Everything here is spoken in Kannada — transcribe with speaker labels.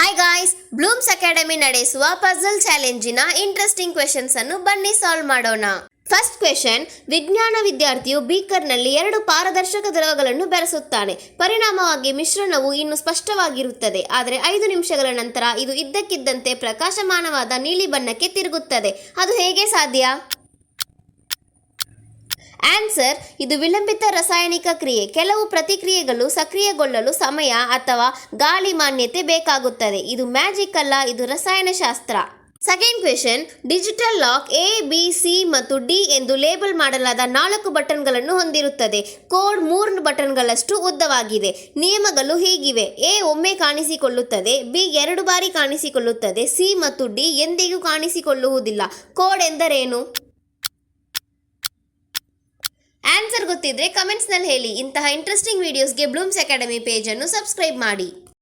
Speaker 1: ಹಾಯ್ ಗಾಯ್ಸ್, ಬ್ಲೂಮ್ಸ್ ಅಕಾಡೆಮಿ ನಡೆಸುವ ಪಜಲ್ ಚಾಲೆಂಜಿನ ಇಂಟ್ರೆಸ್ಟಿಂಗ್ ಕ್ವೆಶನ್ಸ್ ಅನ್ನು ಬನ್ನಿ ಸಾಲ್ವ್ ಮಾಡೋಣ. ಫಸ್ಟ್ ಕ್ವೆಶನ್, ವಿಜ್ಞಾನ ವಿದ್ಯಾರ್ಥಿಯು ಬೀಕರ್ನಲ್ಲಿ 2 ಪಾರದರ್ಶಕ ದ್ರವಗಳನ್ನು ಬೆರೆಸುತ್ತಾನೆ. ಪರಿಣಾಮವಾಗಿ ಮಿಶ್ರಣವು ಇನ್ನು ಸ್ಪಷ್ಟವಾಗಿರುತ್ತದೆ. ಆದರೆ 5 ನಿಮಿಷಗಳ ನಂತರ ಇದು ಇದ್ದಕ್ಕಿದ್ದಂತೆ ಪ್ರಕಾಶಮಾನವಾದ ನೀಲಿ ಬಣ್ಣಕ್ಕೆ ತಿರುಗುತ್ತದೆ. ಅದು ಹೇಗೆ ಸಾಧ್ಯ? ಆನ್ಸರ್, ಇದು ವಿಳಂಬಿತ ರಾಸಾಯನಿಕ ಕ್ರಿಯೆ. ಕೆಲವು ಪ್ರತಿಕ್ರಿಯೆಗಳು ಸಕ್ರಿಯಗೊಳ್ಳಲು ಸಮಯ ಅಥವಾ ಗಾಳಿ ಮಾನ್ಯತೆ ಬೇಕಾಗುತ್ತದೆ. ಇದು ಮ್ಯಾಜಿಕ್ ಅಲ್ಲ, ಇದು ರಸಾಯನಶಾಸ್ತ್ರ. Second question, digital lock A, B, C ಮತ್ತು ಡಿ ಎಂದು ಲೇಬಲ್ ಮಾಡಲಾದ 4 ಬಟನ್ಗಳನ್ನು ಹೊಂದಿರುತ್ತದೆ. ಕೋಡ್ 3 ಬಟನ್ಗಳಷ್ಟು ಉದ್ದವಾಗಿದೆ. ನಿಯಮಗಳು ಹೀಗಿವೆ: ಎ ಒಮ್ಮೆ ಕಾಣಿಸಿಕೊಳ್ಳುತ್ತದೆ, ಬಿ 2 ಬಾರಿ ಕಾಣಿಸಿಕೊಳ್ಳುತ್ತದೆ, ಸಿ ಮತ್ತು ಡಿ ಎಂದಿಗೂ ಕಾಣಿಸಿಕೊಳ್ಳುವುದಿಲ್ಲ. ಕೋಡ್ ಎಂದರೇನು? ಆನ್ಸರ್ ಗೊತ್ತಿದ್ರೆ ಕಮೆಂಟ್ಸ್ನಲ್ಲಿ ಹೇಳಿ. ಇಂತಹ ಇಂಟ್ರೆಸ್ಟಿಂಗ್ ವಿಡಿಯೋಸ್ಗೆ ಬ್ಲೂಮ್ಸ್ ಅಕಾಡೆಮಿ ಪೇಜನ್ನು ಸಬ್ಸ್ಕ್ರೈಬ್ ಮಾಡಿ.